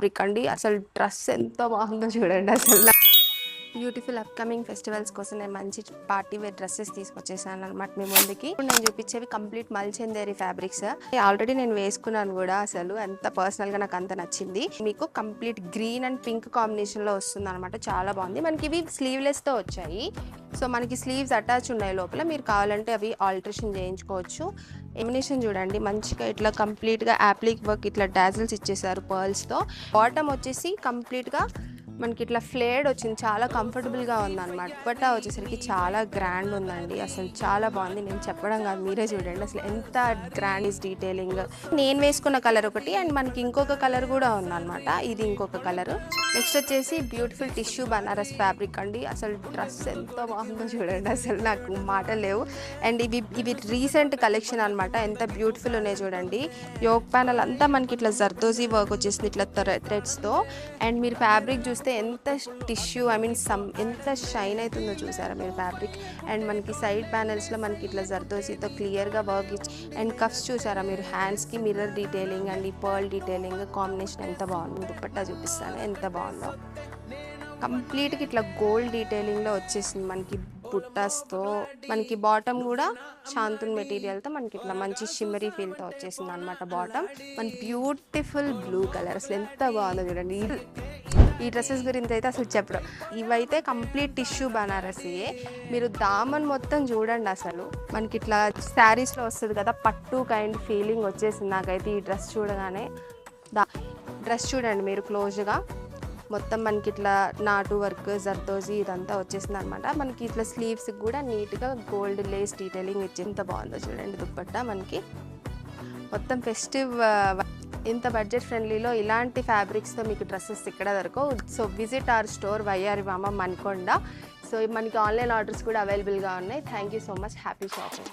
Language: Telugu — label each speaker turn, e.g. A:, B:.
A: ఫ్యాబ్రిక్ అండి. అసలు డ్రెస్ ఎంత బాగుందో చూడండి. అసలు బ్యూటిఫుల్ అప్కమింగ్ ఫెస్టివల్స్ కోసం నేను మంచి పార్టీ వేర్ డ్రెస్సెస్ తీసుకొచ్చేసాను అనమాట మీ ముందుకి. నేను చూపించేవి కంప్లీట్ మల్చందేరి ఫ్యాబ్రిక్స్. ఆల్రెడీ నేను వేసుకున్నాను కూడా. అసలు ఎంత పర్సనల్ గా నాకు అంత నచ్చింది. మీకు complete green and pink combination లో వస్తుంది అనమాట. చాలా బాగుంది. మనకి ఇవి స్లీవ్లెస్ తో వచ్చాయి. సో మనకి స్లీవ్స్ అటాచ్ ఉన్నాయి లోపల. మీరు కావాలంటే అవి ఆల్టరేషన్ చేయించుకోవచ్చు. ఎమినేషన్ చూడండి, మంచిగా ఇట్లా కంప్లీట్ గా యాప్లిక్ వర్క్, ఇట్లా డాజిల్స్ ఇచ్చేసారు పర్ల్స్ తో. బాటమ్ వచ్చేసి కంప్లీట్ గా మనకి ఇట్లా ఫ్లేడ్ వచ్చింది. చాలా కంఫర్టబుల్గా ఉందన్నమాట. దుపట్టా వచ్చేసరికి చాలా గ్రాండ్ ఉందండి. అసలు చాలా బాగుంది. నేను చెప్పడం కాదు, మీరే చూడండి అసలు ఎంత గ్రాండ్ ఇస్ డీటెయిలింగ్. నేను వేసుకున్న కలర్ ఒకటి అండ్ మనకి ఇంకొక కలర్ కూడా ఉందన్నమాట. ఇది ఇంకొక కలర్. నెక్స్ట్ వచ్చేసి బ్యూటిఫుల్ టిష్యూ బనారస్ ఫ్యాబ్రిక్ అండి. అసలు డ్రెస్ ఎంత బాగుందో చూడండి. అసలు నాకు మాటలు లేవు. అండ్ ఇవి రీసెంట్ కలెక్షన్ అనమాట. ఎంత బ్యూటిఫుల్ ఉన్నాయి చూడండి. యోక్ ప్యానల్ అంతా మనకి ఇట్లా జర్దోజీ వర్క్ వచ్చేసింది ఇట్లా థ్రెడ్స్తో. అండ్ మీరు ఫ్యాబ్రిక్ చూస్తే ఎంత టిష్యూ ఎంత షైన్ అవుతుందో చూసారా మీరు ఫ్యాబ్రిక్. అండ్ మనకి సైడ్ ప్యానల్స్లో మనకి ఇట్లా జర్దోజీతో క్లియర్గా వర్క్ ఇచ్చి అండ్ కఫ్స్ చూసారా మీరు. హ్యాండ్స్కి మిర్రర్ డీటెయిలింగ్ అండ్ ఈ పర్ల్ డీటెయిలింగ్ కాంబినేషన్ ఎంత బాగుంది. దుపట్టా చూపిస్తాను ఎంత బాగుందో. కంప్లీట్గా ఇట్లా గోల్డ్ డీటెయిలింగ్లో వచ్చేసింది మనకి బుట్టాస్తో. మనకి బాటమ్ కూడా శాంతున్ మెటీరియల్తో మనకి ఇట్లా మంచి షిమ్మరీ ఫీల్తో వచ్చేసింది అనమాట బాటమ్. మన బ్యూటిఫుల్ బ్లూ కలర్. అసలు ఎంత బాగుందో చూడండి. ఈ డ్రెస్సెస్ గురించి అయితే అసలు చెప్పడం. ఇవైతే కంప్లీట్ టిష్యూ బనారసీయే. మీరు దామన్ మొత్తం చూడండి. అసలు మనకి ఇట్లా శారీస్లో వస్తుంది కదా, పట్టు కైండ్ ఫీలింగ్ వచ్చేసింది నాకైతే ఈ డ్రెస్ చూడగానే. డ్రెస్ చూడండి మీరు క్లోజ్గా. మొత్తం మనకి ఇట్లా నాటు వర్క్ జర్దోజీ ఇదంతా వచ్చేసింది అనమాట. మనకి ఇట్లా స్లీవ్స్కి కూడా నీట్గా గోల్డ్ లేస్ డీటెయిలింగ్ ఇచ్చి ఎంత బాగుందో చూడండి దుపట్టా. మనకి మొత్తం ఫెస్టివ్. ఇంత బడ్జెట్ ఫ్రెండ్లీలో ఇలాంటి ఫ్యాబ్రిక్స్తో మీకు డ్రెస్సెస్ ఇక్కడ దొరకవు. సో విజిట్ అవర్ స్టోర్ వయ్యారి మామ మన్కొండ. సో మనకి ఆన్లైన్ ఆర్డర్స్ కూడా అవైలబుల్గా ఉన్నాయి. Thank you so much. Happy shopping.